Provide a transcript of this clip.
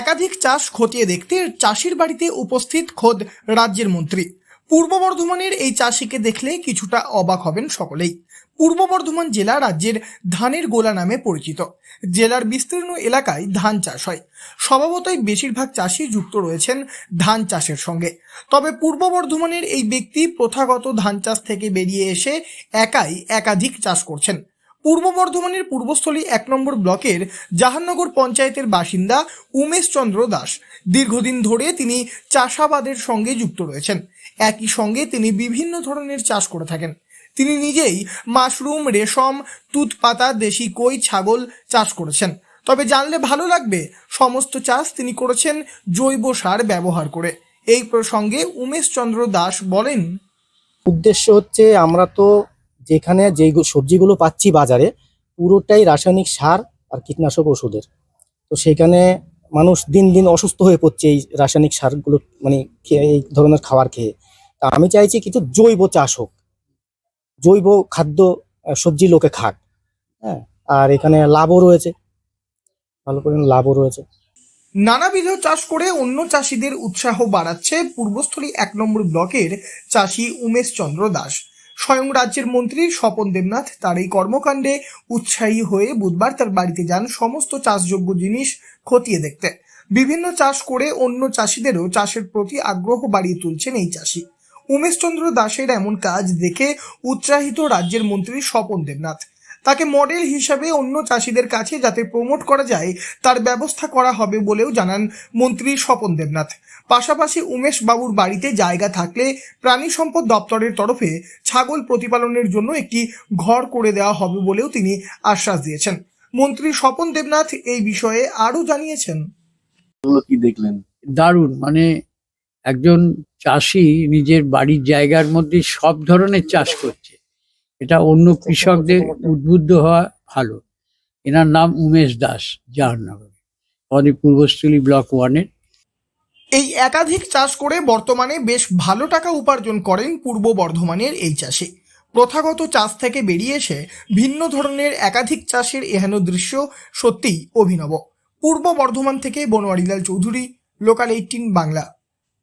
একাধিক চাষ খতিয়ে দেখতে চাষির বাড়িতে উপস্থিত খোদ রাজ্যের মন্ত্রী। পূর্ব বর্ধমানের এই চাষিকে দেখলে কিছুটা অবাক হবেন সকলেই। পূর্ব বর্ধমান জেলা রাজ্যের ধানের গোলা নামে পরিচিত। জেলার বিস্তীর্ণ এলাকায় ধান চাষ হয়। স্বভাবতই বেশিরভাগ চাষি যুক্ত রয়েছেন ধান চাষের সঙ্গে। তবে পূর্ব বর্ধমানের এই ব্যক্তি প্রথাগত ধান চাষ থেকে বেরিয়ে এসে একাই একাধিক চাষ করছেন। পূর্ব বর্ধমানের পূর্বস্থলী 1 নম্বর ব্লকের জাহাননগর পঞ্চায়েতের বাসিন্দা উমেশ চন্দ্র দাস। দীর্ঘদিন ধরে তিনি চাষাবাদের সঙ্গে যুক্ত রয়েছেন। একই সঙ্গে তিনি বিভিন্ন ধরনের চাষ করে থাকেন। তিনি নিজেই মাশরুম, রেশম, তুত পাতা, দেশি কই, ছাগল চাষ করেছেন। তবে জানলে ভালো লাগবে, সমস্ত চাষ তিনি করেছেন জৈব সার ব্যবহার করে। এই প্রসঙ্গে উমেশ চন্দ্র দাস বলেন, উদ্দেশ্য হচ্ছে আমরা তো যেখানে যেই সবজিগুলো পাচ্ছি বাজারে পুরোটাই রাসায়নিক সার আর কীটনাশক ওষুধের। তো সেখানে মানুষ দিন দিন অসুস্থ হয়ে পড়ছে এই রাসায়নিক সারগুলো মানে খেয়ে, এই ধরনের খাবার খেয়ে। তা আমি চাইছি কিছু জৈব চাষ হোক, জৈব খাদ্য সবজি লোকে খাক। হ্যাঁ, আর এখানে লাভও রয়েছে, ভালো করে লাভও রয়েছে। নানাবিধ চাষ করে অন্য চাষিদের উৎসাহ বাড়াচ্ছে পূর্বস্থলী 1 নম্বর ব্লকের চাষি উমেশ চন্দ্র দাস। স্বয়ং রাজ্যের মন্ত্রী স্বপন দেবনাথ তার এই কর্মকাণ্ডে উৎসাহী হয়ে বুধবার তার বাড়িতে যান সমস্ত চাষযোগ্য জিনিস খতিয়ে দেখতে। বিভিন্ন চাষ করে অন্য চাষিদেরও চাষের প্রতি আগ্রহ বাড়িয়ে তুলছেন এই চাষি। উমেশ চন্দ্র দাসের এমন কাজ দেখে উৎসাহিত রাজ্যের মন্ত্রী স্বপন দেবনাথ। তাকে মডেল হিসাবে অন্য চাষিদের কাছে যাতে প্রমোট করা যায় তার ব্যবস্থা করা হবে বলেও জানান মন্ত্রী স্বপন দেবনাথ। পাশাপাশি উমেশ বাবুর বাড়িতে জায়গা থাকলে প্রাণী সম্পদ দপ্তরের তরফে ছাগল প্রতিপালনের জন্য একটি ঘর করে দেওয়া হবে বলেও তিনি আশ্বাস দিয়েছেন। মন্ত্রী স্বপন দেবনাথ এই বিষয়ে আরও জানিয়েছেন, কি দেখলেন? দারুণ, মানে একজন চাষি নিজের বাড়ির জায়গার মধ্যে সব ধরনের চাষ করছে, এটা অন্য কৃষকদের উদ্বুদ্ধ হওয়া ভালো। এনার নাম উমেশ দাস, জাহাননগর, আমাদের পূর্বস্থলী ব্লক 1-এর। এই একাধিক চাষ করে বর্তমানে বেশ ভালো টাকা উপার্জন করেন পূর্ব বর্ধমানের এই চাষি। প্রথাগত চাষ থেকে বেরিয়ে এসে ভিন্ন ধরনের একাধিক চাষের এহেন দৃশ্য সত্যিই অভিনব। পূর্ব বর্ধমান থেকে বনোয়ারিলাল চৌধুরী, লোকাল 18 বাংলা।